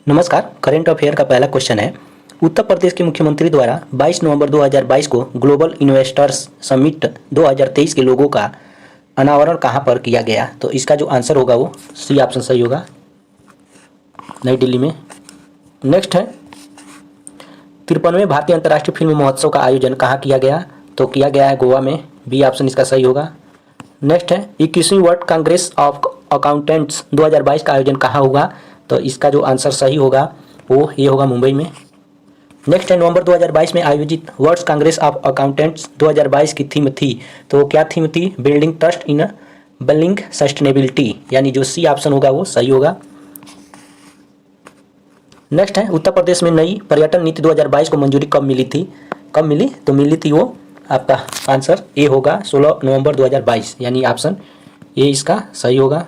नमस्कार। Current affair का पहला क्वेश्चन है, उत्तर प्रदेश के मुख्यमंत्री द्वारा 22 नवंबर 2022 को ग्लोबल इन्वेस्टर्स समिट 2023 के लोगों का अनावरण कहां पर किया गया? तो इसका जो आंसर होगा वो सी ऑप्शन सही होगा, नई दिल्ली में। नेक्स्ट है, 53वें भारतीय अंतर्राष्ट्रीय फिल्म महोत्सव का आयोजन कहाँ किया गया? तो किया गया है गोवा में, बी ऑप्शन इसका सही होगा। नेक्स्ट है, 21वीं वर्ल्ड कांग्रेस ऑफ अकाउंटेंट्स 2022 का आयोजन कहाँ हुआ? तो इसका जो आंसर सही होगा वो ये होगा, मुंबई में। नेक्स्ट है, नवंबर 2022 में आयोजित वर्ल्ड कांग्रेस ऑफ अकाउंटेंट्स 2022 की थीम थी, तो क्या थीम थी? Building trust in building sustainability, यानी जो सी ऑप्शन होगा वो सही होगा। नेक्स्ट है, उत्तर प्रदेश में नई पर्यटन नीति 2022 को मंजूरी कब मिली थी? कब मिली? तो मिली थी वो, आपका आंसर ए होगा 16 नवंबर 2022, यानी ऑप्शन ए इसका सही होगा।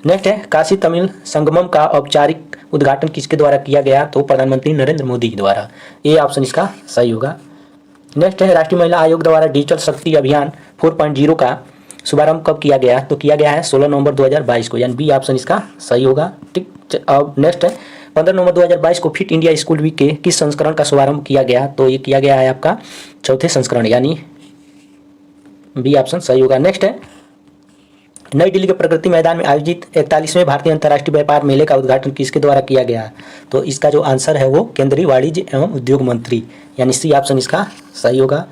नेक्स्ट है, काशी तमिल संगमम का औपचारिक उद्घाटन किसके द्वारा किया गया? तो प्रधानमंत्री नरेंद्र मोदी के द्वारा, ए ऑप्शन इसका सही होगा। नेक्स्ट है, राष्ट्रीय महिला आयोग द्वारा डिजिटल शक्ति अभियान 4.0 का शुभारंभ कब किया गया? तो किया गया है 16 नवंबर 2022 को, यानी बी ऑप्शन इसका सही होगा। ठीक। अब नेक्स्ट है, 15 नवंबर 2022 को फिट इंडिया स्कूल वीक के किस संस्करण का शुभारंभ किया गया? तो ये किया गया है आपका चौथे संस्करण, यानी बी ऑप्शन सही होगा। नेक्स्ट है, नई दिल्ली के प्रगति मैदान में आयोजित 41वें भारतीय अंतर्राष्ट्रीय व्यापार मेले का उद्घाटन किसके द्वारा किया गया? तो इसका जो आंसर है वो केंद्रीय वाणिज्य एवं उद्योग मंत्री, यानी सी ऑप्शन इसका सही होगा।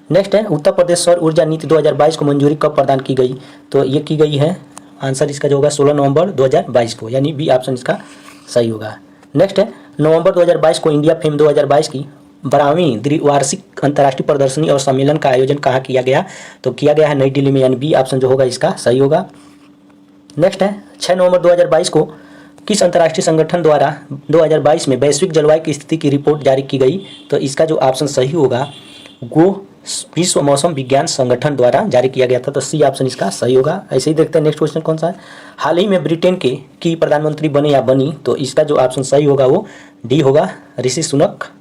नेक्स्ट है, उत्तर प्रदेश सौर ऊर्जा नीति 2022 को मंजूरी कब प्रदान की गई? तो ये की गई है, आंसर इसका जो होगा 16 नवंबर 2022 को, यानी बी ऑप्शन इसका सही होगा। नेक्स्ट है, नवंबर 2022 को इंडिया फिल्म 2022 की 12वीं द्विवार्षिक अंतर्राष्ट्रीय प्रदर्शनी और सम्मेलन का आयोजन कहाँ किया गया? तो किया गया है नई दिल्ली में, यानी बी ऑप्शन जो होगा इसका सही होगा। नेक्स्ट है, 6 नवंबर 2022 को किस अंतर्राष्ट्रीय संगठन द्वारा 2022 में वैश्विक जलवायु की स्थिति की रिपोर्ट जारी की गई? तो इसका जो ऑप्शन सही होगा वो विश्व मौसम विज्ञान संगठन द्वारा जारी किया गया था, तो सी ऑप्शन इसका सही होगा। ऐसे ही देखते हैं नेक्स्ट क्वेश्चन कौन सा है। हाल ही में ब्रिटेन के की प्रधानमंत्री बने या बनी? तो इसका जो ऑप्शन सही होगा वो डी होगा, ऋषि सुनक।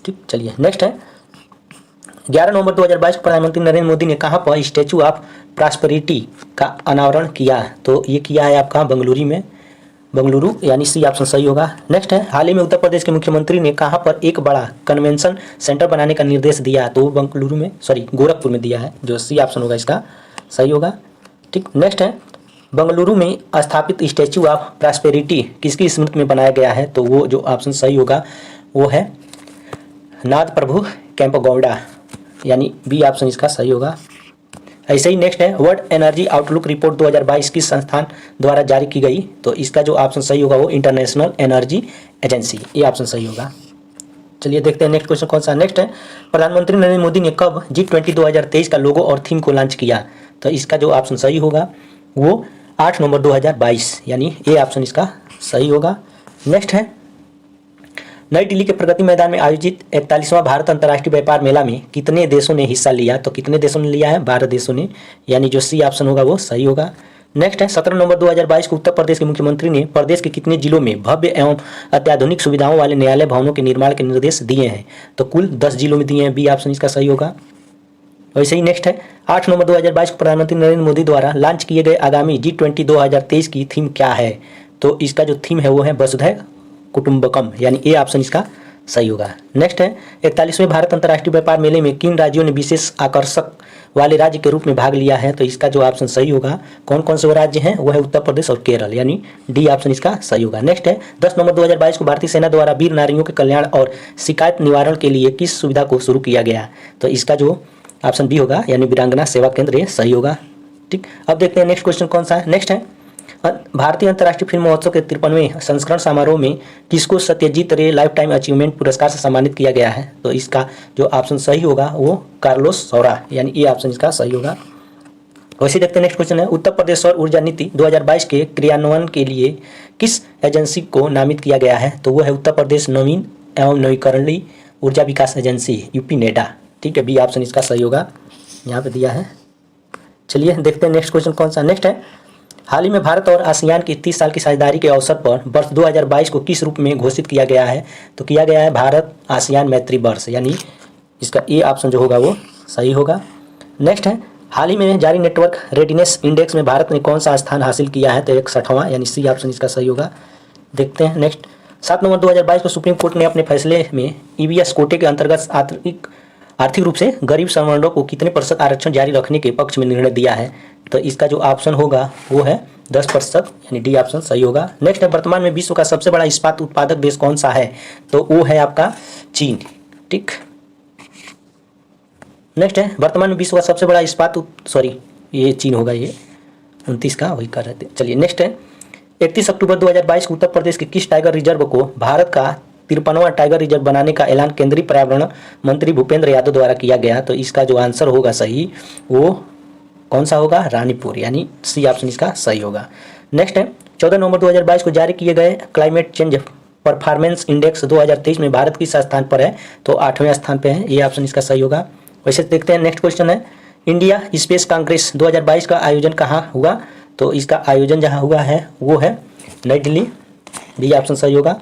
ठीक, चलिए नेक्स्ट है, 11 नवंबर 2022 को प्रधानमंत्री नरेंद्र मोदी ने कहां पर स्टैचू ऑफ प्रॉस्पेरिटी का अनावरण किया? तो ये किया है आपका बेंगलुरु में, बेंगलुरु, यानी सी ऑप्शन सही होगा। नेक्स्ट है, हाल ही में उत्तर प्रदेश के मुख्यमंत्री ने कहां पर एक बड़ा कन्वेंशन सेंटर बनाने का निर्देश दिया? तो बेंगलुरु में, गोरखपुर में दिया है, जो सी ऑप्शन होगा इसका सही होगा। ठीक। नेक्स्ट है, बेंगलुरु में स्थापित स्टैचू ऑफ प्रॉस्पेरिटी किसकी स्मृति में बनाया गया है? तो वो जो ऑप्शन सही होगा वो है नाथ प्रभु कैंपगौड़ा, यानी बी ऑप्शन इसका सही होगा। ऐसे ही नेक्स्ट है, वर्ल्ड एनर्जी आउटलुक रिपोर्ट 2022 किस संस्थान द्वारा जारी की गई? तो इसका जो ऑप्शन सही होगा वो इंटरनेशनल एनर्जी एजेंसी, ये ऑप्शन सही होगा। चलिए देखते हैं नेक्स्ट क्वेश्चन कौन सा। नेक्स्ट है, प्रधानमंत्री नरेंद्र मोदी ने कब G20 2023 का लोगो और थीम को लॉन्च किया? तो इसका जो ऑप्शन सही होगा वो 8 नवंबर 2022, यानी ए ऑप्शन इसका सही होगा। नेक्स्ट है, नई दिल्ली के प्रगति मैदान में आयोजित 41वां भारत अंतर्राष्ट्रीय व्यापार मेला में कितने देशों ने हिस्सा लिया? तो कितने देशों ने लिया है? 12 देशों ने, यानी जो सी ऑप्शन होगा वो सही होगा। नेक्स्ट है, 17 नवंबर 2022 को उत्तर प्रदेश के मुख्यमंत्री ने प्रदेश के कितने जिलों में भव्य एवं अत्याधुनिक सुविधाओं वाले न्यायालय भवनों के निर्माण के निर्देश दिए हैं? तो कुल 10 जिलों में दिए हैं, बी ऑप्शन इसका सही होगा। वैसे ही नेक्स्ट है, 8 नवंबर 2022 को प्रधानमंत्री नरेंद्र मोदी द्वारा लॉन्च किए गए आगामी G20 2023 की थीम क्या है? तो इसका जो थीम है वो है वसुधैव कुटुंबकम, यानी ए ऑप्शन इसका सही होगा। नेक्स्ट है, 41वें भारत अंतर्राष्ट्रीय व्यापार मेले में किन राज्यों ने विशेष आकर्षक वाले राज्य के रूप में भाग लिया है? तो इसका जो ऑप्शन सही होगा, कौन कौन से वो राज्य हैं? वो है उत्तर प्रदेश और केरल, यानी डी ऑप्शन इसका सही होगा। नेक्स्ट है, 10 नवंबर 2022 को भारतीय सेना द्वारा वीर नारियों के कल्याण और शिकायत निवारण के लिए किस सुविधा को शुरू किया गया? तो इसका जो ऑप्शन बी होगा, यानी वीरांगना सेवा केंद्र, ये सही होगा। ठीक। अब देखते हैं नेक्स्ट क्वेश्चन कौन सा है। नेक्स्ट है, भारतीय अंतर्राष्ट्रीय फिल्म महोत्सव के 53वें संस्करण समारोह में किसको सत्यजीत रे लाइफ टाइम अचीवमेंट पुरस्कार से सम्मानित किया गया है? तो इसका जो ऑप्शन सही होगा वो कार्लोस सौरा, यानी ये ऑप्शन इसका सही होगा। वैसे देखते हैं नेक्स्ट क्वेश्चन है, उत्तर प्रदेश सौर ऊर्जा नीति 2022 के क्रियान्वयन के लिए किस एजेंसी को नामित किया गया है? तो वो है उत्तर प्रदेश नवीन एवं नवीकरणीय ऊर्जा विकास एजेंसी, यूपी नेडा। ठीक है, बी ऑप्शन इसका सही होगा, यहाँ पे दिया है। चलिए देखते हैं नेक्स्ट क्वेश्चन कौन सा। नेक्स्ट है, हाल ही में भारत और आसियान की 30 साल की साझेदारी के अवसर पर वर्ष 2022 को किस रूप में घोषित किया गया है? तो किया गया है भारत आसियान मैत्री वर्ष, यानी इसका ए ऑप्शन जो होगा वो सही होगा। नेक्स्ट है, हाल ही में जारी नेटवर्क रेडिनेस इंडेक्स में भारत ने कौन सा स्थान हासिल किया है? तो 61वां, यानी सी ऑप्शन इसका सही होगा। देखते हैं नेक्स्ट। 7 नवंबर 2022 को सुप्रीम कोर्ट ने अपने फैसले में ईबीएस कोटे के अंतर्गत आर्थिक रूप से गरीब सवर्णों को कितने प्रतिशत आरक्षण जारी रखने के पक्ष में निर्णय दिया है। तो इसका जो ऑप्शन होगा वो है 10%, यानी डी ऑप्शन सही होगा। नेक्स्ट है, वर्तमान में विश्व का सबसे बड़ा इस्पात उत्पादक देश कौन सा है। तो वो है आपका चीन। ठीक, नेक्स्ट है, वर्तमान में विश्व का सबसे बड़ा ये चीन होगा, ये 29 का वही कर रहे थे। चलिए नेक्स्ट है, 31 अक्टूबर 2022 को उत्तर प्रदेश के किस टाइगर रिजर्व को भारत का 53वां टाइगर रिजर्व बनाने का ऐलान केंद्रीय पर्यावरण मंत्री भूपेंद्र यादव द्वारा किया गया। तो इसका जो आंसर होगा सही वो कौन सा होगा, रानीपुर, यानी सी ऑप्शन इसका सही होगा। नेक्स्ट है, 14 नवंबर 2022 को जारी किए गए क्लाइमेट चेंज परफॉर्मेंस इंडेक्स 2023 में भारत किस स्थान पर है। तो 8वें स्थान पर है, ये ऑप्शन इसका सही होगा। वैसे देखते हैं नेक्स्ट क्वेश्चन है, इंडिया स्पेस कांग्रेस 2022 का आयोजन कहाँ हुआ। तो इसका आयोजन जहाँ हुआ है वो है नई दिल्ली, बी ऑप्शन सही होगा।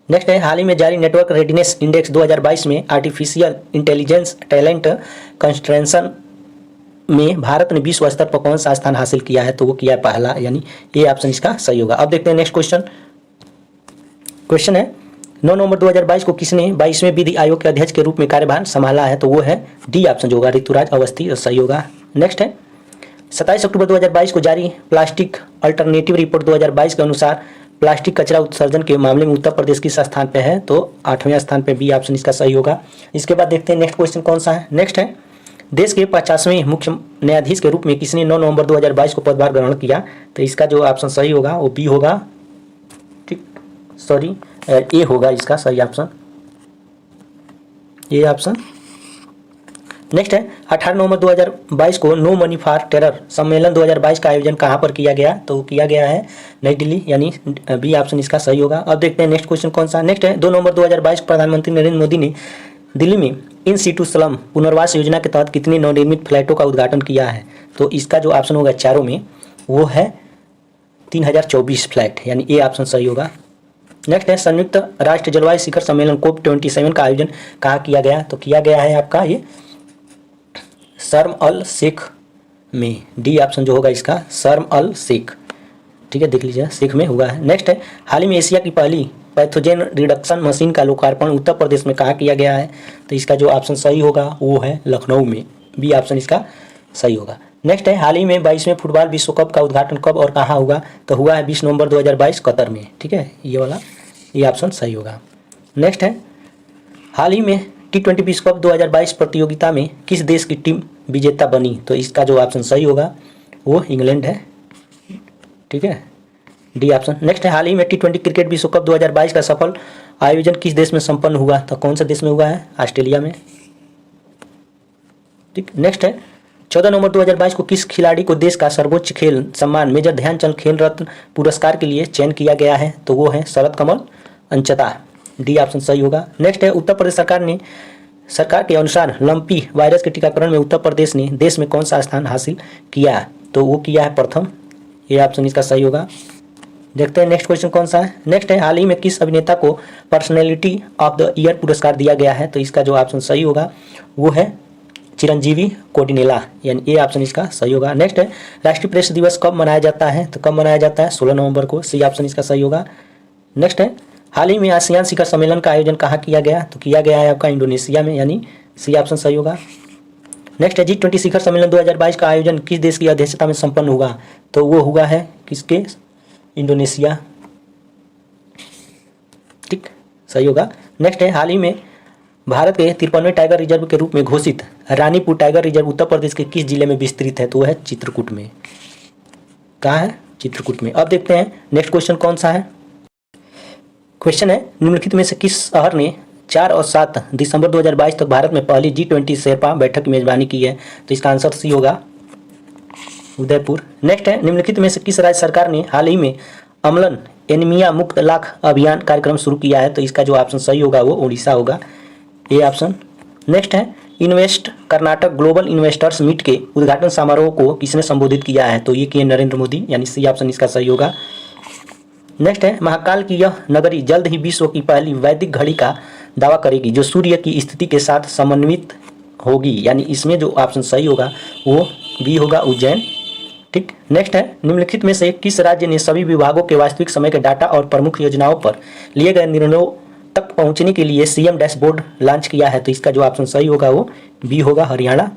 नेक्स्ट है, हाल ही में जारी नेटवर्क रेडीनेस इंडेक्स 2022 में आर्टिफिशियल इंटेलिजेंस टैलेंट कंस्ट्रेंशन में भारत ने विश्व स्तर पर कौन सा स्थान हासिल किया है। तो वो किया है पहला, यानी ये ऑप्शन इसका सही होगा। अब देखते हैं नेक्स्ट क्वेश्चन है, 9 नवंबर 2022 को किसने 22वें विधि आयोग के अध्यक्ष के रूप में कार्यभार संभाला है। तो वो है डी ऑप्शन जो होगा ऋतुराज अवस्थी, सही होगा। नेक्स्ट है, 27 अक्टूबर 2022 को जारी प्लास्टिक अल्टरनेटिव रिपोर्ट 2022 के अनुसार प्लास्टिक कचरा उत्सर्जन के मामले में उत्तर प्रदेश किस स्थान पे है। तो 8वें स्थान पे, बी ऑप्शन इसका सही होगा। इसके बाद देखते हैं नेक्स्ट क्वेश्चन कौन सा है। नेक्स्ट है, देश के 50वें मुख्य न्यायाधीश के रूप में किसने 9 नवंबर 2022 को पदभार ग्रहण किया। तो इसका जो ऑप्शन सही होगा वो बी होगा, ठीक, सॉरी ए होगा इसका सही ऑप्शन, ये ऑप्शन। नेक्स्ट है, 18 नवंबर 2022 को नो मनी फॉर टेरर सम्मेलन 2022 का आयोजन कहाँ पर किया गया। तो किया गया है नई दिल्ली, यानी बी ऑप्शन इसका सही होगा। अब देखते हैं नेक्स्ट क्वेश्चन कौन सा। नेक्स्ट है, 2 नवंबर 2022 को प्रधानमंत्री नरेंद्र मोदी ने दिल्ली में इन सीटू स्लम पुनर्वास योजना के तहत कितने नवनिर्मित फ्लैटों का उद्घाटन किया है। तो इसका जो ऑप्शन होगा चारों में वो है 3024 फ्लैट, यानी ए ऑप्शन सही होगा। नेक्स्ट है, संयुक्त राष्ट्र जलवायु शिखर सम्मेलन COP27 का आयोजन कहाँ किया गया। तो किया गया है आपका ये शर्म अल शेख में, डी ऑप्शन जो होगा इसका शर्म अल शेख, ठीक है, देख लीजिए शेख में हुआ है। नेक्स्ट है, हाल ही में एशिया की पहली पैथोजेन रिडक्शन मशीन का लोकार्पण उत्तर प्रदेश में कहाँ किया गया है। तो इसका जो ऑप्शन सही होगा वो है लखनऊ में, बी ऑप्शन इसका सही होगा। नेक्स्ट है, हाल ही में 22वें फुटबॉल विश्व कप का उद्घाटन कब और कहाँ हुआ। तो हुआ है 20 नवंबर 2022 कतर में, ठीक है, ये वाला ये ऑप्शन सही होगा। नेक्स्ट है, हाल ही में T20 विश्व कप 2022 प्रतियोगिता में किस देश की टीम विजेता बनी। तो इसका जो ऑप्शन सही होगा वो इंग्लैंड है, ठीक है, डी ऑप्शन। नेक्स्ट है, हाल ही में T20 क्रिकेट विश्व कप 2022 का सफल आयोजन किस देश में संपन्न हुआ। तो कौन सा देश में हुआ है, ऑस्ट्रेलिया में, ठीक। नेक्स्ट है, 14 नवंबर 2022 को किस खिलाड़ी को देश का सर्वोच्च खेल सम्मान मेजर ध्यानचंद खेल रत्न पुरस्कार के लिए चयन किया गया है। तो वो है शरद कमल अंचता, डी ऑप्शन सही होगा। नेक्स्ट है, उत्तर प्रदेश सरकार के अनुसार लंपी वायरस के टीकाकरण में उत्तर प्रदेश ने देश में कौन सा स्थान हासिल किया। तो वो किया है प्रथम, ये ऑप्शन इसका सही होगा। देखते हैं नेक्स्ट क्वेश्चन कौन सा है। नेक्स्ट है, हाल ही में किस अभिनेता को पर्सनैलिटी ऑफ द ईयर पुरस्कार दिया गया है। तो इसका जो ऑप्शन सही होगा वो है चिरंजीवी कोडिनेला, यानी ए ऑप्शन इसका सही होगा। नेक्स्ट है, राष्ट्रीय प्रेस दिवस कब मनाया जाता है। तो कब मनाया जाता है, 16 नवंबर को, सी ऑप्शन इसका सही होगा। नेक्स्ट है, हाल ही में आसियान शिखर सम्मेलन का आयोजन कहाँ किया गया। तो किया गया है आपका इंडोनेशिया में, यानी सी ऑप्शन सही होगा। नेक्स्ट है, G20 शिखर सम्मेलन 2022 का आयोजन किस देश की अध्यक्षता में संपन्न हुआ। तो वो हुआ है किसके, इंडोनेशिया, ठीक, सही होगा। नेक्स्ट है, हाल ही में भारत के 53वें टाइगर रिजर्व के रूप में घोषित रानीपुर टाइगर रिजर्व उत्तर प्रदेश के किस जिले में विस्तृत है। तो वो है चित्रकूट में, कहाँ है, चित्रकूट में। अब देखते हैं नेक्स्ट क्वेश्चन कौन सा है। क्वेश्चन है, निम्नलिखित में से किस शहर ने 4 और 7 दिसंबर 2022 तक भारत में पहली G20 शेरपा बैठक की मेजबानी की है। तो इसका आंसर सी होगा, उदयपुर। नेक्स्ट है, निम्नलिखित में से किस राज्य सरकार ने हाल ही में अम्लन एनीमिया मुक्त लाख अभियान कार्यक्रम शुरू किया है। तो इसका जो ऑप्शन सही होगा वो उड़ीसा होगा, ए ऑप्शन। नेक्स्ट है, invest Karnataka global investors meet के उद्घाटन समारोह को किसने संबोधित किया है। तो ये किए नरेंद्र मोदी, यानी सी ऑप्शन इसका सही होगा। नेक्स्ट है, महाकाल की यह नगरी जल्द ही विश्व की पहली वैदिक घड़ी का दावा करेगी जो सूर्य की स्थिति के साथ समन्वित होगी, यानी इसमें जो ऑप्शन सही होगा वो बी होगा, उज्जैन, ठीक। नेक्स्ट है, निम्नलिखित में से किस राज्य ने सभी विभागों के वास्तविक समय के डाटा और प्रमुख योजनाओं पर लिए गए निर्णयों तक पहुंचने के लिए सीएम डैशबोर्ड लॉन्च किया है? तो इसका जो ऑप्शन सही होगा वो बी होगा, हरियाणा।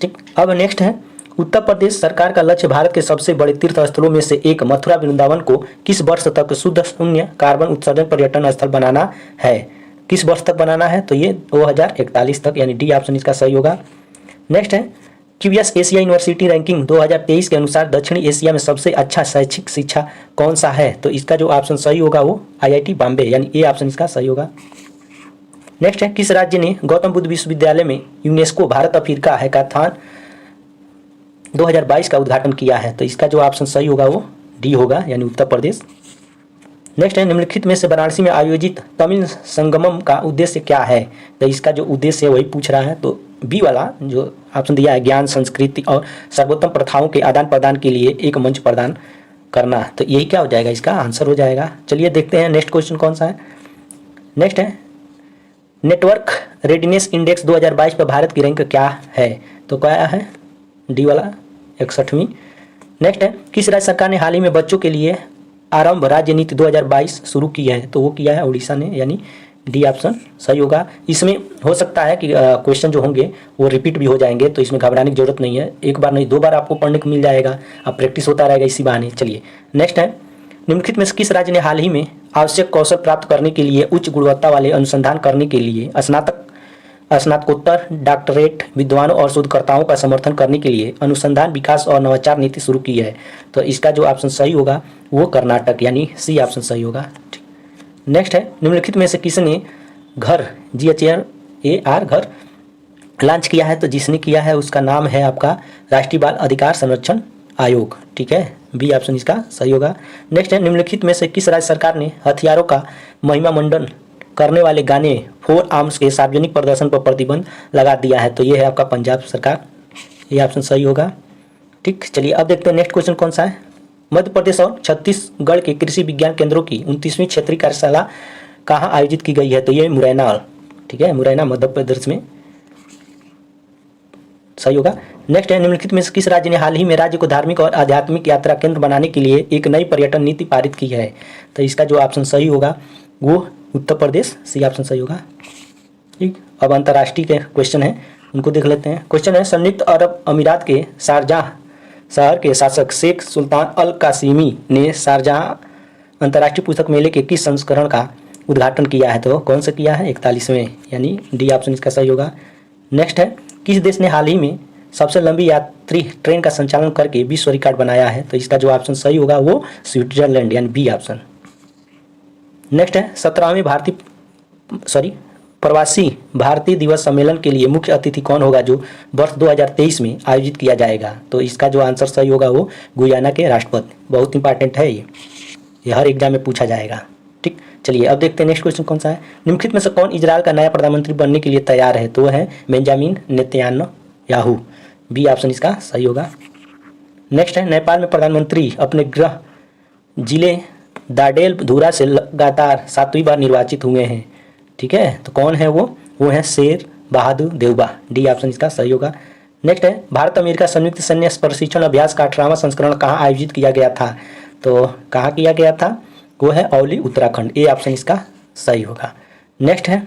ठीक। अब नेक्स्ट है, उत्तर प्रदेश सरकार का लक्ष्य भारत के सबसे बड़े तीर्थ स्थलों में से एक मथुरा वृंदावन को किस वर्ष तक शुद्ध शून्य कार्बन उत्सर्जन पर्यटन स्थल बनाना है? किस वर्ष तक बनाना है? तो ये 2041 तक, यानी डी ऑप्शन इसका सही होगा। नेक्स्ट है, क्यूएस एशिया यूनिवर्सिटी रैंकिंग 2023 के अनुसार दक्षिणी एशिया में सबसे अच्छा शैक्षिक शिक्षा कौन सा है? तो इसका जो ऑप्शन सही होगा वो आईआईटी बॉम्बे, यानी ए ऑप्शन इसका सही होगा। नेक्स्ट है, किस राज्य ने गौतम बुद्ध विश्वविद्यालय में यूनेस्को भारत अफ्रीका हैकाथॉन 2022 का उद्घाटन किया है? तो इसका जो ऑप्शन सही होगा वो डी होगा, यानी उत्तर प्रदेश। नेक्स्ट है, निम्नलिखित में से वाराणसी में आयोजित तमिल संगमम का उद्देश्य क्या है? तो इसका जो उद्देश्य है वही पूछ रहा है, तो बी वाला जो ऑप्शन दिया है, ज्ञान, संस्कृति और सर्वोत्तम प्रथाओं के आदान प्रदान के लिए एक मंच प्रदान करना। तो यही क्या हो जाएगा, इसका आंसर हो जाएगा। चलिए देखते हैं नेक्स्ट क्वेश्चन कौन सा है। नेक्स्ट है, नेटवर्क रेडीनेस इंडेक्स 2022 पर भारत की रैंक क्या है? तो क्या है, डी वाला 61वीं। नेक्स्ट है, किस राज्य सरकार ने हाल ही में बच्चों के लिए आरंभ राज्य नीति 2022 शुरू की है? तो वो किया है उड़ीसा ने, यानी डी ऑप्शन सही होगा। इसमें हो सकता है कि क्वेश्चन जो होंगे वो रिपीट भी हो जाएंगे, तो इसमें घबराने की जरूरत नहीं है। एक बार नहीं, 2 बार आपको पढ़ने को मिल जाएगा, अब प्रैक्टिस होता रहेगा इसी बहाने। चलिए नेक्स्ट है, निम्नलिखित में से किस राज्य ने हाल ही में आवश्यक कौशल प्राप्त करने के लिए उच्च गुणवत्ता वाले अनुसंधान करने के लिए स्नातकोत्तर, डॉक्टरेट विद्वानों और शोधकर्ताओं का समर्थन करने के लिए अनुसंधान, विकास और नवाचार नीति शुरू की है? तो इसका जो ऑप्शन सही होगा वो कर्नाटक, यानी सी ऑप्शन सही होगा। नेक्स्ट है, निम्नलिखित में से किसने घर GHAR घर लॉन्च किया है? तो जिसने किया है उसका नाम है आपका राष्ट्रीय बाल अधिकार संरक्षण आयोग। ठीक है, बी ऑप्शन इसका सही होगा। नेक्स्ट है, निम्नलिखित में से किस राज्य सरकार ने हथियारों का महिमा मंडन करने वाले गाने 4 आर्म्स के सार्वजनिक प्रदर्शन पर प्रतिबंध लगा दिया है? तो ये है आपका पंजाब सरकार, ये ऑप्शन सही होगा। ठीक, चलिए अब देखते हैं नेक्स्ट क्वेश्चन कौन सा है। मध्य प्रदेश और छत्तीसगढ़ के कृषि विज्ञान केंद्रों की 29वीं क्षेत्रीय कार्यशाला कहाँ आयोजित की गई है? तो ये मुरैना, ठीक है, मुरैना मध्य प्रदेश में सही होगा। नेक्स्ट है, निम्नलिखित में से किस राज्य ने हाल ही में राज्य को धार्मिक और आध्यात्मिक यात्रा केंद्र बनाने के लिए एक नई पर्यटन नीति पारित की है? तो इसका जो ऑप्शन सही होगा वो उत्तर प्रदेश, सी ऑप्शन सही होगा। ठीक, अब अंतर्राष्ट्रीय के क्वेश्चन है उनको देख लेते हैं। क्वेश्चन है, संयुक्त अरब अमीरात के शारजाह शहर के शासक शेख सुल्तान अल कासिमी ने शारजाह अंतर्राष्ट्रीय पुस्तक मेले के किस संस्करण का उद्घाटन किया है? तो कौन सा किया है? 41वें, यानी डी ऑप्शन इसका सही होगा। नेक्स्ट है, किस देश ने हाल ही में सबसे लंबी यात्री ट्रेन का संचालन करके विश्व रिकॉर्ड बनाया है? तो इसका जो ऑप्शन सही होगा वो स्विट्जरलैंड, यानी बी ऑप्शन। नेक्स्ट है, 17वें प्रवासी भारतीय दिवस सम्मेलन के लिए मुख्य अतिथि कौन होगा जो वर्ष 2023 में आयोजित किया जाएगा? तो इसका जो आंसर सही होगा वो गुयाना के राष्ट्रपति। बहुत इंपॉर्टेंट है ये हर एग्जाम में पूछा जाएगा। ठीक, चलिए अब देखते हैं नेक्स्ट क्वेश्चन कौन सा है। निम्नलिखित में से कौन इजरायल का नया प्रधानमंत्री बनने के लिए तैयार है? तो वह है बेंजामिन नेतन्याहू, बी ऑप्शन इसका सही होगा। नेक्स्ट है, नेपाल में प्रधानमंत्री अपने गृह जिले दाडेल धुरा से लगातार 7वीं बार निर्वाचित हुए हैं। ठीक है, तो कौन है वो है शेर बहादुर देउबा, डी ऑप्शन इसका सही होगा। नेक्स्ट है, भारत अमेरिका संयुक्त सैन्य प्रशिक्षण अभ्यास का 18वां संस्करण कहाँ आयोजित किया गया था? तो कहाँ किया गया था? वो है औली, उत्तराखंड, ए ऑप्शन इसका सही होगा। नेक्स्ट है,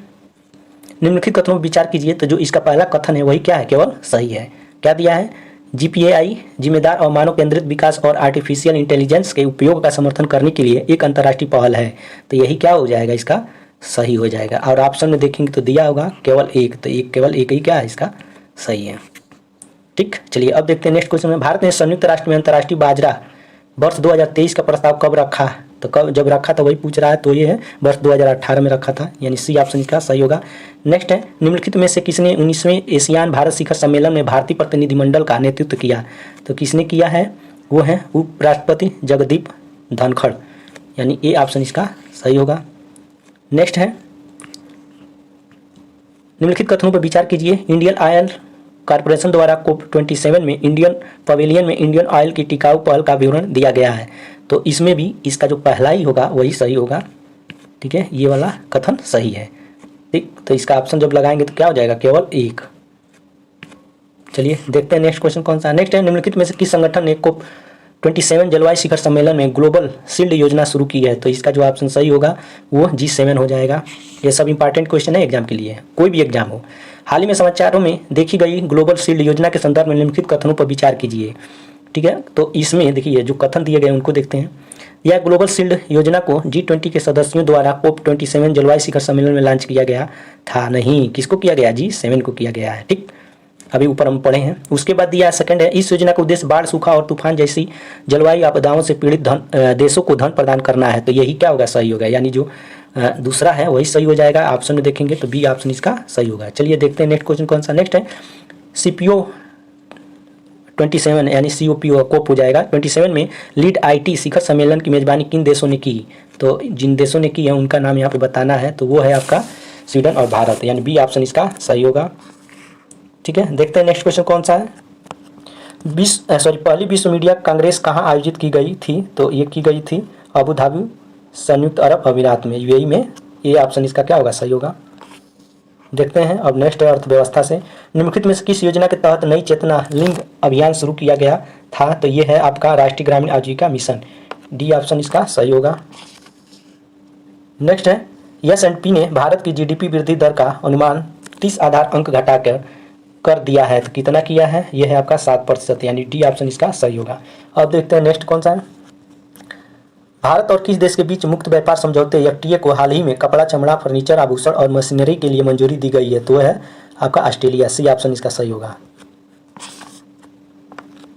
निम्नलिखित कथनों पर विचार कीजिए। तो जो इसका पहला कथन है वही क्या है, केवल सही है। क्या दिया है? GPAI जिम्मेदार और मानव केंद्रित विकास और आर्टिफिशियल इंटेलिजेंस के उपयोग का समर्थन करने के लिए एक अंतर्राष्ट्रीय पहल है। तो यही क्या हो जाएगा, इसका सही हो जाएगा। और ऑप्शन में देखेंगे तो दिया होगा केवल एक, तो केवल एक ही क्या है, इसका सही है। ठीक, चलिए अब देखते हैं नेक्स्ट क्वेश्चन में। भारत ने संयुक्त राष्ट्र में अंतर्राष्ट्रीय बाजरा वर्ष 2023 का प्रस्ताव कब रखा? तो कब जब रखा था वही पूछ रहा है, तो ये है वर्ष 2018 में रखा था, यानी सी ऑप्शन का सही होगा। नेक्स्ट है, निम्नलिखित में से किसने 19वें एशियान भारत शिखर सम्मेलन में भारतीय प्रतिनिधिमंडल का नेतृत्व किया? तो किसने किया है? वो है उपराष्ट्रपति जगदीप धनखड़, यानी ए ऑप्शन इसका सही होगा। नेक्स्ट है, निम्नलिखित कथनों पर विचार कीजिए। इंडियन ऑयल कॉर्पोरेशन द्वारा COP27 में इंडियन पवेलियन में इंडियन ऑयल की टिकाऊ पहल का विवरण दिया गया है। तो इसमें भी इसका जो पहला ही होगा वही सही होगा। ठीक है, ये वाला कथन सही है। ठीक, तो इसका ऑप्शन जब लगाएंगे तो क्या हो जाएगा, केवल एक। चलिए देखते हैं नेक्स्ट क्वेश्चन कौन सा है। नेक्स्ट है, निम्नलिखित में से किस संगठन ने COP 27 जलवायु शिखर सम्मेलन में ग्लोबल शील्ड योजना शुरू की है? तो इसका जो ऑप्शन सही होगा वो G7 हो जाएगा। ये सब इंपॉर्टेंट क्वेश्चन है एग्जाम के लिए, कोई भी एग्जाम हो। हाल ही में समाचारों में देखी गई ग्लोबल शील्ड योजना के संदर्भ में निम्नलिखित कथनों पर विचार कीजिए। ठीक है, तो इसमें देखिए जो कथन दिए गए उनको देखते हैं। यह ग्लोबल शील्ड योजना को G20 के सदस्यों द्वारा COP 27 जलवायु शिखर सम्मेलन में लॉन्च किया गया था। नहीं, किसको किया गया? G7 को किया गया है। ठीक, अभी ऊपर हम पढ़े हैं। उसके बाद दिया सेकंड है, इस योजना का उद्देश्य बाढ़, सूखा और तूफान जैसी जलवायु आपदाओं से पीड़ित देशों को धन प्रदान करना है। तो यही क्या होगा? सही होगा, यानी जो दूसरा है वही सही हो जाएगा। ऑप्शन में देखेंगे तो बी ऑप्शन इसका सही होगा। चलिए देखते हैं नेक्स्ट क्वेश्चन कौन सा। नेक्स्ट है CPO 27 यानी COP कोप हो जाएगा 27 में लीड IT शिखर सम्मेलन की मेजबानी किन देशों ने की? तो जिन देशों ने की है उनका नाम यहाँ पे बताना है। तो वो है आपका स्वीडन और भारत, यानी बी ऑप्शन इसका सही होगा। ठीक है, देखते हैं नेक्स्ट क्वेश्चन कौन सा है। पहली विश्व मीडिया कांग्रेस कहाँ आयोजित की गई थी? तो ये की गई थी अबू धाबी, संयुक्त अरब अमीरात में, UAE में। ये ऑप्शन इसका क्या होगा? सही होगा। देखते हैं अब नेक्स्ट है अर्थव्यवस्था से। निम्नलिखित में से किस योजना के तहत नई चेतना लिंग अभियान शुरू किया गया था? तो ये है आपका राष्ट्रीय ग्रामीण आजीविका मिशन। डी ऑप्शन इसका सही होगा। नेक्स्ट है, S&P ने भारत की GDP वृद्धि दर का अनुमान 30 आधार अंक घटाकर कर दिया है। तो कितना किया है? यह है आपका 7%, यानी डी ऑप्शन इसका सही होगा। अब देखते हैं नेक्स्ट कौन सा है। भारत और किस देश के बीच मुक्त व्यापार समझौते FTA को हाल ही में कपड़ा, चमड़ा, फर्नीचर, आभूषण और मशीनरी के लिए मंजूरी दी गई है? तो है आपका ऑस्ट्रेलिया। सी ऑप्शन इसका सही होगा।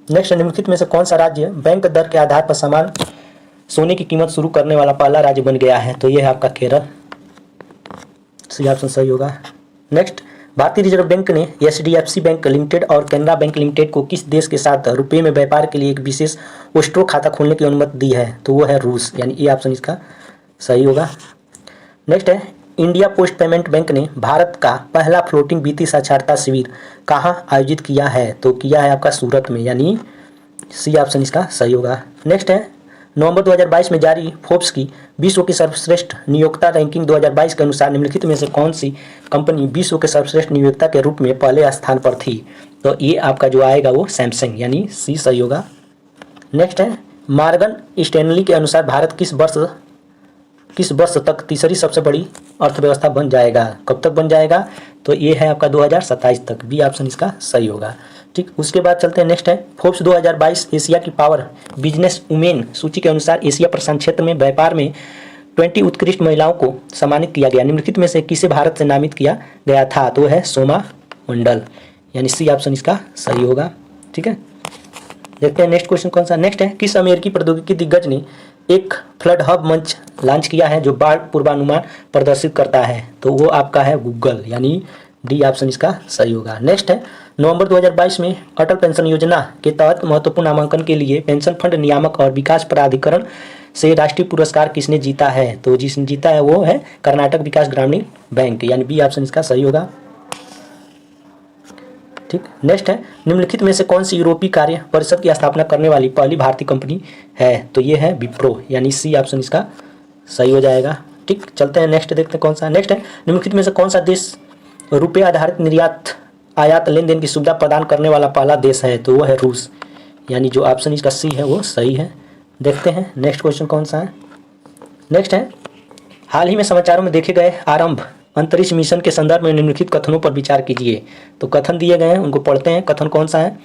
नेक्स्ट, निम्नलिखित में से कौन सा राज्य बैंक दर के आधार पर समान सोने की कीमत शुरू करने वाला पहला राज्य बन गया है? तो यह है आपका केरल। सी ऑप्शन सही होगा। नेक्स्ट, भारतीय रिजर्व बैंक ने HDFC बैंक लिमिटेड और कैनरा बैंक लिमिटेड को किस देश के साथ रुपये में व्यापार के लिए एक विशेष एस्क्रो खाता खोलने की अनुमति दी है? तो वो है रूस, यानी ये ऑप्शन इसका सही होगा। नेक्स्ट है, इंडिया पोस्ट पेमेंट बैंक ने भारत का पहला फ्लोटिंग वित्तीय साक्षरता शिविर कहाँ आयोजित किया है? तो किया है आपका सूरत में, यानी सी ऑप्शन इसका सही होगा। नेक्स्ट है, नवंबर 2022 में जारी फोर्ब्स की विश्व की सर्वश्रेष्ठ नियोक्ता रैंकिंग 2022 के अनुसार निम्नलिखित में से कौन सी कंपनी विश्व के सर्वश्रेष्ठ नियोक्ता के रूप में पहले स्थान पर थी? तो ये आपका जो आएगा वो सैमसंग, यानी सी सही होगा। नेक्स्ट है, मॉर्गन स्टैनली के अनुसार भारत किस वर्ष तक तीसरी सबसे बड़ी अर्थव्यवस्था बन जाएगा? कब तक बन जाएगा? तो ये है आपका 2027 तक। बी ऑप्शन इसका सही होगा। ठीक, उसके बाद चलते हैं। नेक्स्ट है, फोर्ब्स 2022 एशिया की पावर बिजनेस वुमेन सूची के अनुसार एशिया प्रशांत क्षेत्र में व्यापार में 20 उत्कृष्ट महिलाओं को सम्मानित किया गया। निम्नलिखित में से किसे भारत से नामित किया गया था? तो है सोमा मंडल, यानी सी ऑप्शन इसका सही होगा। ठीक है, देखते हैं नेक्स्ट क्वेश्चन कौन सा। नेक्स्ट है, किस अमेरिकी प्रौद्योगिकी दिग्गज ने एक फ्लड हब मंच लॉन्च किया है जो बाढ़ पूर्वानुमान प्रदर्शित करता है? तो वो आपका है गूगल, यानी डी ऑप्शन इसका सही होगा। नेक्स्ट है, नवंबर 2022 में अटल पेंशन योजना के तहत महत्वपूर्ण नामांकन के लिए पेंशन फंड नियामक और विकास प्राधिकरण से राष्ट्रीय पुरस्कार किसने जीता है? तो जिसने जीता है वो है कर्नाटक विकास ग्रामीण बैंक, यानी बी ऑप्शन इसका सही होगा। ठीक, नेक्स्ट है, निम्नलिखित में से कौन सी यूरोपीय कार्य परिषद की स्थापना करने वाली पहली भारतीय कंपनी है? तो ये है विप्रो, यानी सी ऑप्शन इसका सही हो जाएगा। ठीक, चलते हैं नेक्स्ट, देखते हैं कौन सा। नेक्स्ट है, निम्नलिखित में से कौन सा देश रुपये आधारित निर्यात आयात लेन देन की सुविधा प्रदान करने वाला पहला देश है? तो वो है रूस, यानी जो ऑप्शन इसका सी है वो सही है। देखते हैं नेक्स्ट क्वेश्चन कौन सा है। नेक्स्ट है, हाल ही में समाचारों में देखे गए आरंभ अंतरिक्ष मिशन के संदर्भ में निम्नलिखित कथनों पर विचार कीजिए। तो कथन दिए गए हैं, उनको पढ़ते हैं। कथन कौन सा है?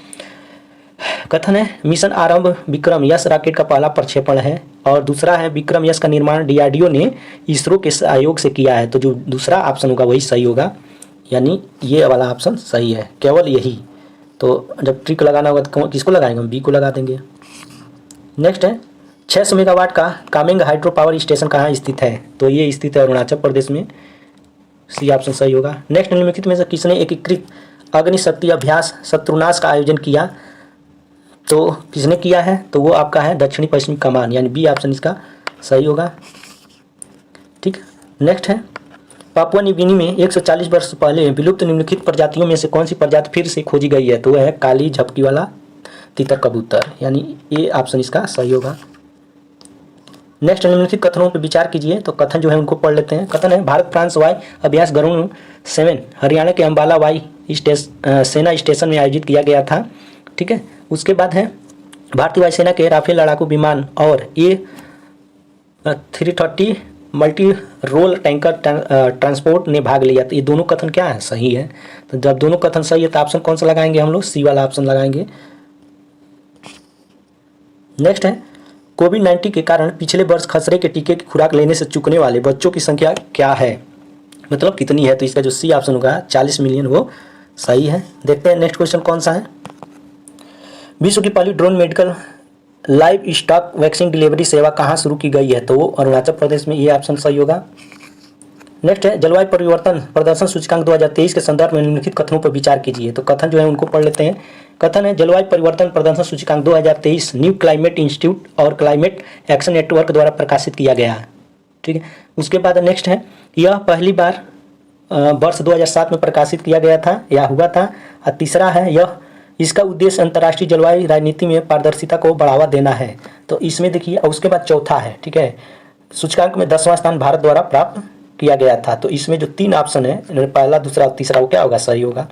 कथन है, मिशन आरंभ विक्रम यस रॉकेट का पहला प्रक्षेपण है। और दूसरा है, विक्रम यस का निर्माण DRDO ने इसरो के सहयोग से किया है। तो जो दूसरा ऑप्शन होगा वही सही होगा, यानी ये वाला ऑप्शन सही है, केवल यही। तो जब ट्रिक लगाना होगा तो किसको लगाएंगे? हम बी को लगा देंगे। नेक्स्ट है, 600 मेगावाट का कामेंग हाइड्रो पावर स्टेशन कहाँ स्थित है? तो ये स्थित है अरुणाचल प्रदेश में। सी ऑप्शन सही होगा। नेक्स्ट, निम्नलिखित में से किसने एकीकृत अग्निशक्ति अभ्यास शत्रुनाश का आयोजन किया? तो किसने किया है? तो वो आपका है दक्षिणी पश्चिमी कमान, यानी बी ऑप्शन इसका सही होगा। ठीक, नेक्स्ट है, पापुआ न्यू गिनी में 140 वर्ष पहले विलुप्त निम्नलिखित प्रजातियों में से कौन सी प्रजाति फिर से खोजी गई है? तो वह है काली झपकी वाला तितर कबूतर, यानी ये ऑप्शन इसका सही होगा। नेक्स्ट, निम्नलिखित कथनों पर विचार कीजिए। तो कथन जो है उनको पढ़ लेते हैं। कथन है, भारत फ्रांस वायु अभ्यास गरुण 7 हरियाणा के अंबाला सेना स्टेशन में आयोजित किया गया था। ठीक है, उसके बाद है भारतीय वायुसेना के राफेल लड़ाकू विमान और A330 multi role tanker transport ने भाग लिया। तो ये दोनों कथन क्या है, सही है। तो जब दोनों कथन सही है तो ऑप्शन कौन सा लगाएंगे हम लोग, सी वाला ऑप्शन लगाएंगे। नेक्स्ट है, कोविड-19 के कारण पिछले वर्ष खसरे के टीके की खुराक लेने से चूकने वाले बच्चों की संख्या क्या है, मतलब कितनी है। तो इसका जो सी ऑप्शन होगा 40 मिलियन, वो सही है। देखते हैं नेक्स्ट क्वेश्चन कौन सा है। विश्व की पहली drone medical live stock vaccine delivery सेवा कहाँ शुरू की गई है, तो वो अरुणाचल प्रदेश में, ये ऑप्शन सही होगा। नेक्स्ट है, जलवायु परिवर्तन प्रदर्शन सूचकांक 2023 के संदर्भ में निम्नलिखित कथनों पर विचार कीजिए। तो कथन जो है उनको पढ़ लेते हैं। कथन है, जलवायु परिवर्तन प्रदर्शन सूचकांक 2023 न्यू क्लाइमेट इंस्टीट्यूट और क्लाइमेट एक्शन नेटवर्क द्वारा प्रकाशित किया गया है। ठीक है, उसके बाद नेक्स्ट है, यह पहली बार वर्ष 2007 में प्रकाशित किया गया था या हुआ था। और तीसरा है, इसका उद्देश्य अंतर्राष्ट्रीय जलवायु राजनीति में पारदर्शिता को बढ़ावा देना है। तो इसमें देखिए, और उसके बाद चौथा है, ठीक है, सूचकांक में 10वां स्थान भारत द्वारा प्राप्त किया गया था। तो इसमें जो 3 ऑप्शन है, पहला दूसरा और तीसरा, वो क्या होगा, सही होगा,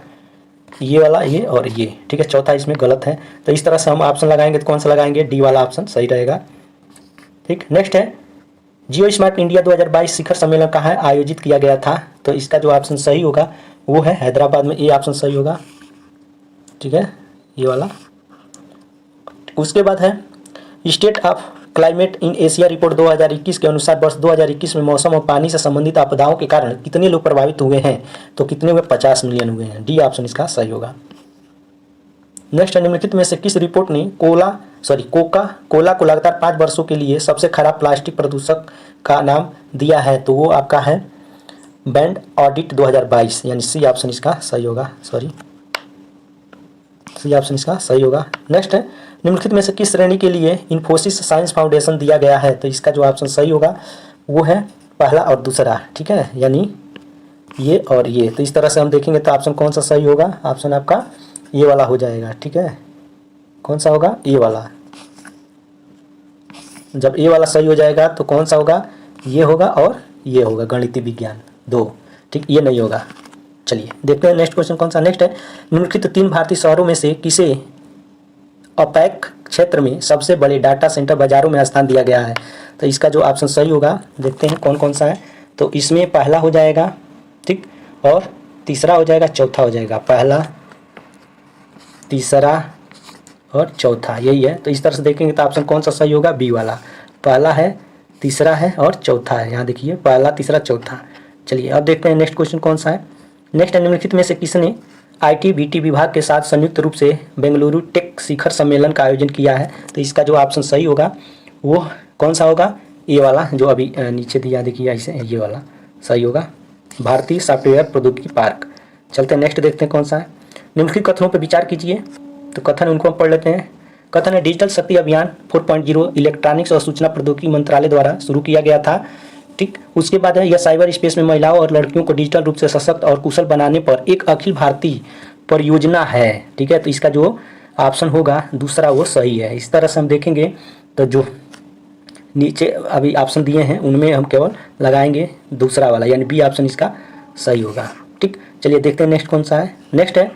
ये वाला, ये और ये। ठीक है, चौथा इसमें गलत है। तो इस तरह से हम ऑप्शन लगाएंगे तो कौन सा लगाएंगे, डी वाला ऑप्शन सही रहेगा। ठीक, नेक्स्ट है, जियो स्मार्ट इंडिया 2022 शिखर सम्मेलन कहाँ आयोजित किया गया था। तो इसका जो ऑप्शन सही होगा वो है हैदराबाद में, ये ऑप्शन सही होगा। ठीक है, ये वाला। उसके बाद है, state of climate in Asia report 2021 के अनुसार वर्ष 2021 में मौसम और पानी से संबंधित आपदाओं के कारण कितने लोग प्रभावित हुए हैं। तो कितने हुए, 50 मिलियन हुए हैं। डी ऑप्शन इसका सही होगा। नेक्स्ट, निम्नलिखित में से किस रिपोर्ट ने कोका कोला को लगातार 5 वर्षों के लिए सबसे खराब प्लास्टिक प्रदूषक का नाम दिया है। तो वो आपका है बैंड ऑडिट 2022, यानी सी ऑप्शन इसका सही होगा। सी ऑप्शन इसका सही होगा। नेक्स्ट है, निम्नलिखित में से किस श्रेणी के लिए इन्फोसिस साइंस फाउंडेशन दिया गया है। तो इसका जो ऑप्शन सही होगा वो है पहला और दूसरा। ठीक है, यानी ये और ये। तो इस तरह से हम देखेंगे तो ऑप्शन कौन सा सही होगा, ऑप्शन आपका ये वाला हो जाएगा। ठीक है, कौन सा होगा, ये वाला। जब ये वाला सही हो जाएगा तो कौन सा होगा, ये होगा और ये होगा, गणितीय विज्ञान 2। ठीक, ये नहीं होगा। चलिए देखते हैं नेक्स्ट क्वेश्चन कौन सा। नेक्स्ट है, निम्नलिखित 3 भारतीय शहरों में से किसे अपेक क्षेत्र में सबसे बड़े डाटा सेंटर बाजारों में स्थान दिया गया है। तो इसका जो ऑप्शन सही होगा, देखते हैं कौन कौन सा है। तो इसमें पहला हो जाएगा, ठीक, और तीसरा हो जाएगा, चौथा हो जाएगा। पहला, तीसरा और चौथा, यही है। तो इस तरह से देखेंगे तो ऑप्शन कौन सा सही होगा, बी वाला। पहला है, तीसरा है और चौथा है। यहाँ देखिए, पहला, तीसरा, चौथा। चलिए अब देखते हैं नेक्स्ट क्वेश्चन कौन सा है। नेक्स्ट, निम्नलिखित में से किसने ITBT विभाग के साथ संयुक्त रूप से बेंगलुरु टेक शिखर सम्मेलन का आयोजन किया है। तो इसका जो ऑप्शन सही होगा वो कौन सा होगा, ये वाला जो अभी नीचे दिया, देखिए ऐसे, ये वाला सही होगा, भारतीय सॉफ्टवेयर प्रौद्योगिकी पार्क। चलते हैं नेक्स्ट, देखते हैं कौन सा है। निम्नलिखित कथनों पर विचार कीजिए। तो कथन उनको हम पढ़ लेते हैं। कथन है, डिजिटल शक्ति अभियान 4.0 इलेक्ट्रॉनिक्स और सूचना प्रौद्योगिकी मंत्रालय द्वारा शुरू किया गया था। ठीक, उसके बाद है, यह साइबर स्पेस में महिलाओं और लड़कियों को डिजिटल रूप से सशक्त और कुशल बनाने पर एक अखिल भारतीय परियोजना है। ठीक है, तो इसका जो ऑप्शन होगा दूसरा वो सही है। इस तरह से हम देखेंगे तो जो नीचे अभी ऑप्शन दिए हैं उनमें हम केवल लगाएंगे दूसरा वाला, यानी बी ऑप्शन इसका सही होगा। ठीक, चलिए देखते हैं नेक्स्ट कौन सा है। नेक्स्ट है,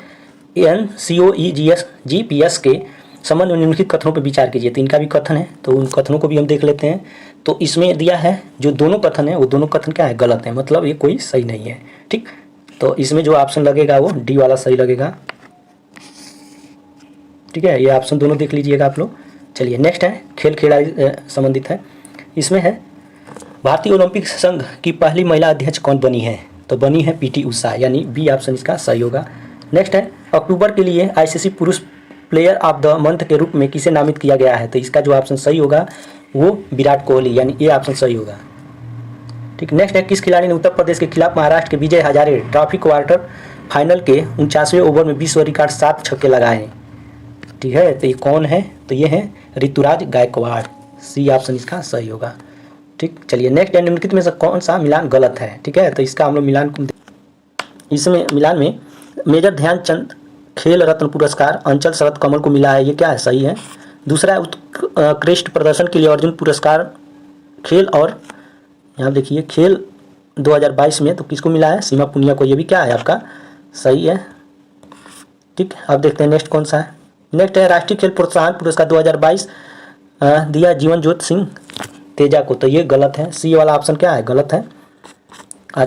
NCOEGS-GPS के संबंध में निम्नलिखित कथनों पर विचार कीजिए। तो इनका भी कथन है, तो उन कथनों को भी हम देख लेते हैं। तो इसमें दिया है, जो दोनों कथन है वो दोनों कथन क्या है, गलत है, मतलब ये कोई सही नहीं है। ठीक, तो इसमें जो ऑप्शन लगेगा वो डी वाला सही लगेगा। ठीक है, ये ऑप्शन दोनों देख लीजिएगा आप लोग। चलिए नेक्स्ट है, खेल खिलाड़ी संबंधित है। इसमें है, भारतीय ओलंपिक संघ की पहली महिला अध्यक्ष कौन बनी है। तो बनी है PT उषा, यानी बी ऑप्शन इसका सही होगा। नेक्स्ट है, अक्टूबर के लिए ICC पुरुष प्लेयर ऑफ द मंथ के रूप में किसे नामित किया गया है। तो इसका जो ऑप्शन सही होगा वो विराट कोहली, यानी ये ऑप्शन सही होगा। ठीक, नेक्स्ट है, किस खिलाड़ी ने उत्तर प्रदेश के खिलाफ महाराष्ट्र के Vijay Hazare trophy quarter final के 49वें ओवर में विश्व रिकॉर्ड 7 छक्के लगाए। ठीक है, तो ये कौन है, तो ये है ऋतुराज गायकवाड़। सी ऑप्शन इसका सही होगा। ठीक, चलिए नेक्स्ट है, निम्नलिखित में से कौन सा मिलान गलत है। ठीक है, तो इसका हम लोग मिलान, इसमें मिलान में मेजर ध्यानचंद खेल रत्न पुरस्कार अंचल शरद कमल को मिला है, ये क्या है, सही है। दूसरा है, उत्कृष्ट प्रदर्शन के लिए अर्जुन पुरस्कार खेल और यहाँ देखिए खेल 2022 में तो किसको मिला है, सीमा पुनिया को। ये भी क्या है आपका सही है। ठीक, अब देखते हैं नेक्स्ट कौन सा है। नेक्स्ट है राष्ट्रीय खेल प्रोत्साहन पुरस्कार 2022 दिया जीवन ज्योति सिंह तेजा को, तो ये गलत है। सी वाला ऑप्शन क्या है, गलत है।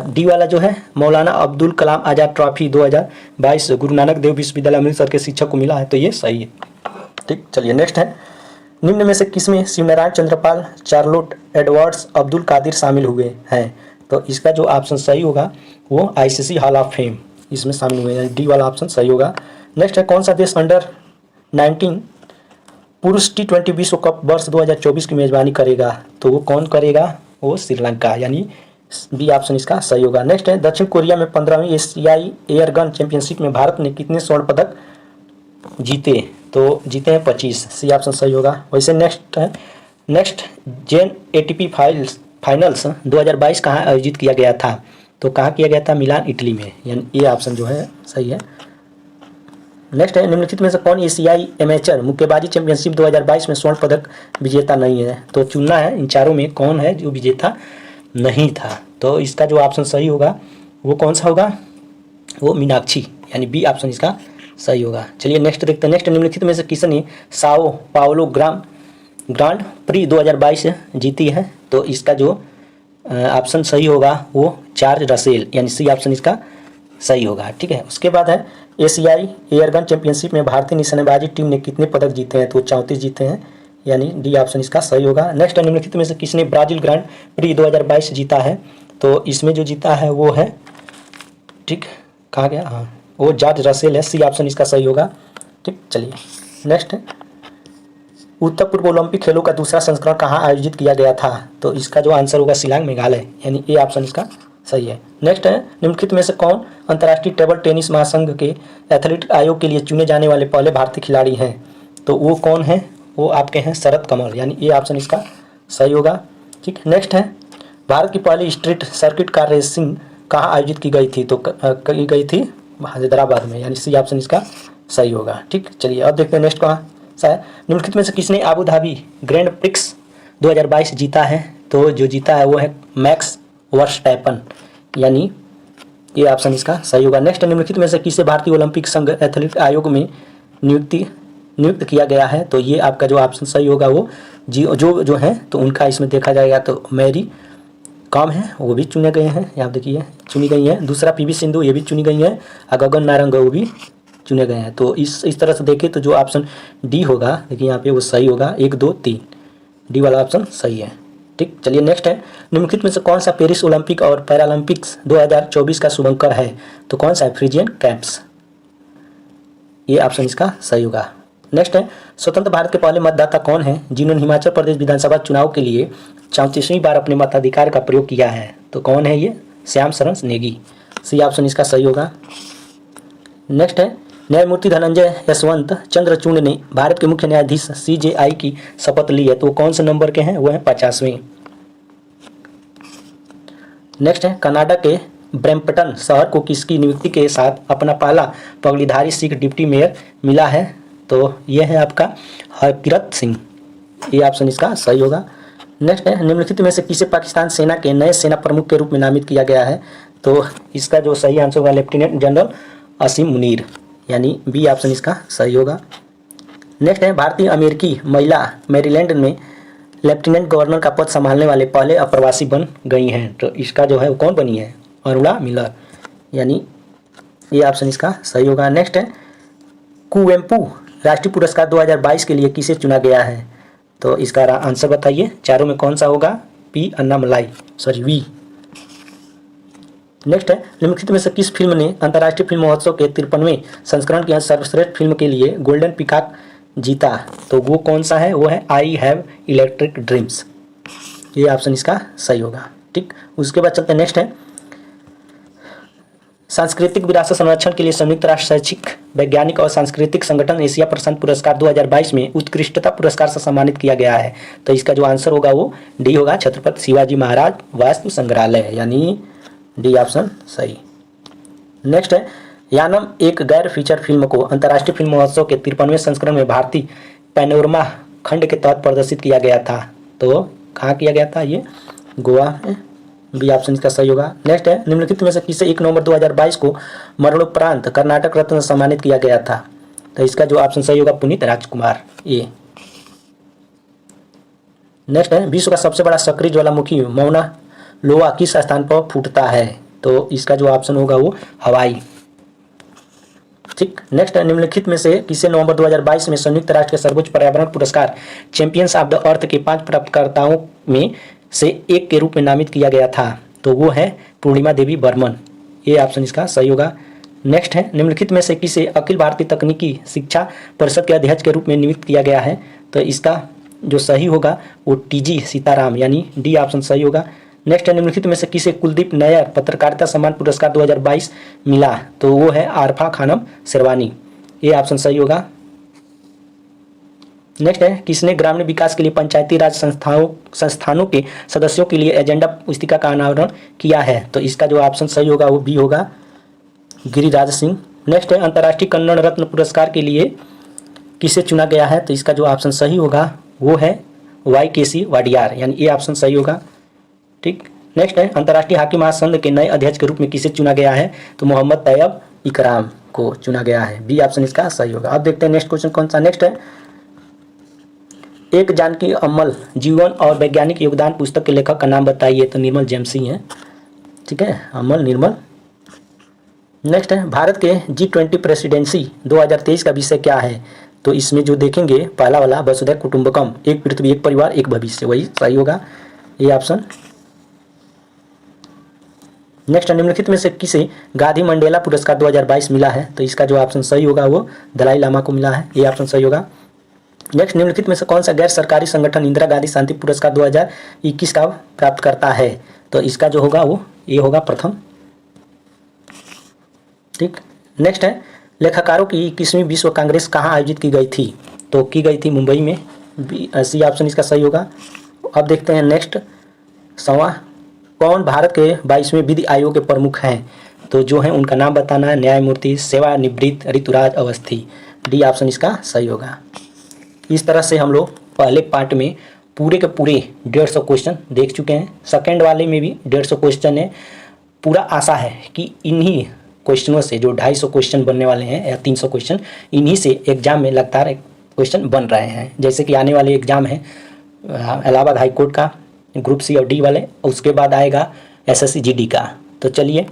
डी वाला जो है मौलाना अब्दुल कलाम आज़ाद ट्रॉफी 2022 गुरु नानक देव विश्वविद्यालय अमृतसर के शिक्षक को मिला है, तो ये सही है। ठीक, चलिए नेक्स्ट है निम्न में से किसमें शिवनारायण चंद्रपाल, चार्लोट एडवर्ड्स, अब्दुल कादिर शामिल हुए हैं, तो इसका जो ऑप्शन सही होगा वो आईसीसी हॉल ऑफ फेम इसमें शामिल हुए हैं। डी वाला ऑप्शन सही होगा। नेक्स्ट है कौन सा देश अंडर-19 पुरुष T20 विश्व कप वर्ष 2024 की मेजबानी करेगा, तो वो कौन करेगा, वो श्रीलंका, यानी बी ऑप्शन इसका सही होगा। नेक्स्ट है दक्षिण कोरिया में 15वीं एशियाई एयरगन चैंपियनशिप में भारत ने कितने स्वर्ण पदक जीते, तो जीते हैं 25, सी ऑप्शन सही होगा। वैसे नेक्स्ट जेन एटीपी फाइनल्स 2022 कहाँ आयोजित किया गया था, तो कहाँ किया गया था, मिलान इटली में, यानी ये ऑप्शन जो है सही है। नेक्स्ट है निम्नलिखित में से कौन एशियाई एमेचर मुक्केबाजी चैंपियनशिप 2022 में स्वर्ण पदक विजेता नहीं है, तो चुनना है इन चारों में कौन है जो विजेता नहीं था, तो इसका जो ऑप्शन सही होगा वो कौन सा होगा, वो मीनाक्षी, यानी बी ऑप्शन इसका सही होगा। चलिए नेक्स्ट देखते हैं। नेक्स्ट निम्नलिखित में से किसने साओ पाओलो ग्रांड प्री 2022 जीती है, तो इसका जो ऑप्शन सही होगा वो चार्ल्स रसेल, यानी सी ऑप्शन इसका सही होगा। ठीक है, उसके बाद है एशियाई एयरगन चैंपियनशिप में भारतीय निशानेबाजी टीम ने कितने पदक जीते हैं, तो 34 जीते हैं, यानी डी ऑप्शन इसका सही होगा। नेक्स्ट निम्नलिखित में से किसने ब्राजील ग्रांड प्री 2022 जीता है, तो इसमें जो जीता है वो है, ठीक कहा गया, हाँ वो जॉर्ज रसेल है, सी ऑप्शन इसका सही होगा। ठीक, चलिए नेक्स्ट है उत्तर पूर्व ओलंपिक खेलों का दूसरा संस्करण कहाँ आयोजित किया गया था, तो इसका जो आंसर होगा शिलांग मेघालय, यानी ए ऑप्शन इसका सही है। नेक्स्ट है निम्नलिखित में से कौन अंतर्राष्ट्रीय टेबल टेनिस महासंघ के एथलेटिक आयोग के लिए चुने जाने वाले पहले भारतीय खिलाड़ी हैं, तो वो कौन है, वो आपके हैं शरद कमल, यानी ए ऑप्शन इसका सही होगा। ठीक, नेक्स्ट है भारत की पहली स्ट्रीट सर्किट कार रेसिंग कहाँ आयोजित की गई थी, तो की गई थी हैदराबाद में, यानी सी ऑप्शन इसका सही होगा। ठीक, चलिए अब देखते हैं नेक्स्ट कहाँ सा है। निम्नलिखित में से किसने आबू धाबी ग्रैंड प्रिक्स 2022 जीता है, तो जो जीता है वो है मैक्स वर्स्टैपन, यानी ये ऑप्शन इसका सही होगा। नेक्स्ट निम्नलिखित में से किसे भारतीय ओलंपिक संघ एथलेटिक आयोग में नियुक्त किया गया है, तो ये आपका जो ऑप्शन सही होगा वो जो है तो उनका इसमें देखा जाएगा तो मैरी कॉम है, वो भी चुने गए हैं, यहाँ देखिए चुनी गई हैं। दूसरा पीवी सिंधु, ये भी चुनी गई हैं, और गगन नारंग वो भी चुने गए हैं। तो इस तरह से देखें तो जो ऑप्शन डी होगा, देखिए यहाँ पे वो सही होगा, 1 2 3, डी वाला ऑप्शन सही है। ठीक, चलिए नेक्स्ट है निम्नलिखित में से कौन सा पेरिस ओलंपिक और पैरालंपिक्स 2024 का शुभंकर है, तो कौन सा है, फ्रिजियन कैंप्स, ये ऑप्शन इसका सही होगा। नेक्स्ट है स्वतंत्र भारत के पहले मतदाता कौन है जिन्होंने हिमाचल प्रदेश विधानसभा चुनाव के लिए 34वीं बार अपने मताधिकार का प्रयोग किया है, तो कौन है ये, श्याम शरण नेगी, सी ऑप्शन इसका सही होगा। नेक्स्ट है न्यायमूर्ति धनंजय यशवंत चंद्रचूड़ ने भारत के मुख्य न्यायाधीश CJI की शपथ ली है, तो कौन से नंबर के हैं, वो है 50वें। नेक्स्ट है कनाडा के ब्रैम्पटन शहर को किसकी नियुक्ति के साथ अपना पहला पगड़ीधारी सिख डिप्टी मेयर मिला है, तो ये है आपका हरकिरत सिंह, ये ऑप्शन इसका सही होगा। नेक्स्ट है निम्नलिखित में से किसे पाकिस्तान सेना के नए सेना प्रमुख के रूप में नामित किया गया है, तो इसका जो सही आंसर होगा लेफ्टिनेंट जनरल असीम मुनीर, यानी बी ऑप्शन इसका सही होगा। नेक्स्ट है भारतीय अमेरिकी महिला मैरीलैंड में लेफ्टिनेंट गवर्नर का पद संभालने वाले पहले अप्रवासी बन गई हैं, तो इसका जो है वो कौन बनी है, अरुणा मिलर, यानी ये ऑप्शन इसका सही होगा। नेक्स्ट है कुवेम्पू राष्ट्रीय पुरस्कार 2022 के लिए किसे चुना गया है, तो इसका आंसर बताइए, चारों में कौन सा होगा, P Annamalai, sorry V. Next है निम्नलिखित में से किस फिल्म ने अंतर्राष्ट्रीय फिल्म महोत्सव के 53वें संस्करण की सर्वश्रेष्ठ फिल्म के लिए गोल्डन पिकॉक जीता, तो वो कौन सा है, वो है आई हैव इलेक्ट्रिक ड्रीम्स, ये ऑप्शन इसका सही होगा। ठीक, उसके बाद चलते हैं नेक्स्ट है सांस्कृतिक विरासत संरक्षण के लिए संयुक्त राष्ट्र शैक्षिक वैज्ञानिक और सांस्कृतिक संगठन एशिया प्रशांत पुरस्कार 2022 में उत्कृष्टता पुरस्कार से सम्मानित किया गया है, तो इसका जो आंसर होगा वो डी होगा, छत्रपति शिवाजी महाराज वास्तु संग्रहालय, यानी डी ऑप्शन सही। नेक्स्ट है यानम एक गैर फीचर फिल्म को अंतर्राष्ट्रीय फिल्म महोत्सव के 53वें संस्करण में भारतीय पैनोरमा खंड के तहत प्रदर्शित किया गया था, तो कहाँ किया गया था, ये गोवा में। बी ऑप्शन इसका सही होगा। नेक्स्ट है, निम्नलिखित में से किसे 1 नवंबर 2022 को मरणोपरांत कर्नाटक रत्न से सम्मानित किया गया था? तो इसका जो ऑप्शन सही होगा पुनीत राजकुमार, ए। नेक्स्ट है, विश्व का सबसे बड़ा सक्रिय ज्वालामुखी मौना लोआ किस स्थान पर फूटता है? तो इसका जो ऑप्शन होगा वो हवाई। ठीक। नेक्स्ट है, निम्नलिखित में से किसे नवंबर 2022 में संयुक्त राष्ट्र के सर्वोच्च पर्यावरण पुरस्कार चैंपियंस ऑफ द अर्थ के 5 प्राप्तकर्ताओं में से एक के रूप में नामित किया गया था? तो वो है पूर्णिमा देवी बर्मन, ये ऑप्शन इसका सही होगा। नेक्स्ट है, निम्नलिखित में से किसे अखिल भारतीय तकनीकी शिक्षा परिषद के अध्यक्ष के रूप में नियुक्त किया गया है? तो इसका जो सही होगा वो टीजी सीताराम, यानी डी ऑप्शन सही होगा। नेक्स्ट है, निम्नलिखित में से किसे कुलदीप नैयर पत्रकारिता सम्मान पुरस्कार 2022 मिला? तो वो है आरफा खानम शेरवानी, ये ऑप्शन सही होगा। नेक्स्ट है, किसने ग्रामीण विकास के लिए पंचायती राज संस्थानों के सदस्यों के लिए एजेंडा पुस्तिका का अनावरण किया है? तो इसका जो ऑप्शन सही होगा वो बी होगा, गिरिराज सिंह। नेक्स्ट है, अंतर्राष्ट्रीय कन्नड़ रत्न पुरस्कार के लिए किसे चुना गया है? तो इसका जो ऑप्शन सही होगा वो है YKC वाडियार, यानी ये ऑप्शन सही होगा। ठीक। नेक्स्ट है, अंतर्राष्ट्रीय हॉकी महासंघ के नए अध्यक्ष के रूप में किसे चुना गया है? तो मोहम्मद तैयब इकराम को चुना गया है, बी ऑप्शन इसका सही होगा। अब देखते हैं नेक्स्ट क्वेश्चन कौन सा। नेक्स्ट है, एक जानकी अम्मल जीवन और वैज्ञानिक योगदान पुस्तक के लेखक का नाम बताइए? तो निर्मल जेम्सी हैं। ठीक है, अम्मल निर्मल। नेक्स्ट है, भारत के G20 प्रेसिडेंसी 2023 का विषय क्या है? तो इसमें जो देखेंगे पहला वाला वसुधैव कुटुंबकम, एक पृथ्वी एक परिवार एक भविष्य, वही सही होगा, ये ऑप्शन। नेक्स्ट, निम्नलिखित में से किसे गांधी मंडेला पुरस्कार 2022 मिला है? तो इसका जो ऑप्शन सही होगा वो दलाई लामा को मिला है, ये ऑप्शन सही होगा। नेक्स्ट, निम्नलिखित में से कौन सा गैर सरकारी संगठन इंदिरा गांधी शांति पुरस्कार 2021 का प्राप्त करता है? तो इसका जो होगा वो ये होगा प्रथम। ठीक। नेक्स्ट है, लेखाकारों की 21वीं विश्व कांग्रेस कहाँ आयोजित की गई थी? तो की गई थी मुंबई में, सी ऑप्शन इसका सही होगा। अब देखते हैं नेक्स्ट सवाल, कौन भारत के 22वें विधि आयोग के प्रमुख हैं? तो जो है उनका नाम बताना है, न्यायमूर्ति सेवानिवृत्त ऋतुराज अवस्थी, डी ऑप्शन इसका सही होगा। इस तरह से हम लोग पहले पार्ट में पूरे के पूरे 150 क्वेश्चन देख चुके हैं। सेकेंड वाले में भी 150 क्वेश्चन है। पूरा आशा है कि इन्हीं क्वेश्चनों से जो 250 क्वेश्चन बनने वाले हैं या 300 क्वेश्चन, इन्हीं से एग्जाम में लगातार क्वेश्चन बन रहे हैं। जैसे कि आने वाले एग्जाम है इलाहाबाद हाई कोर्ट का ग्रुप सी और डी वाले, उसके बाद आएगा SSC GD का। तो चलिए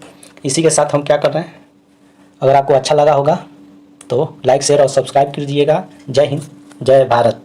इसी के साथ हम क्या कर रहे हैं, अगर आपको अच्छा लगा होगा तो लाइक शेयर और सब्सक्राइब कीजिएगा। जय हिंद, जय भारत।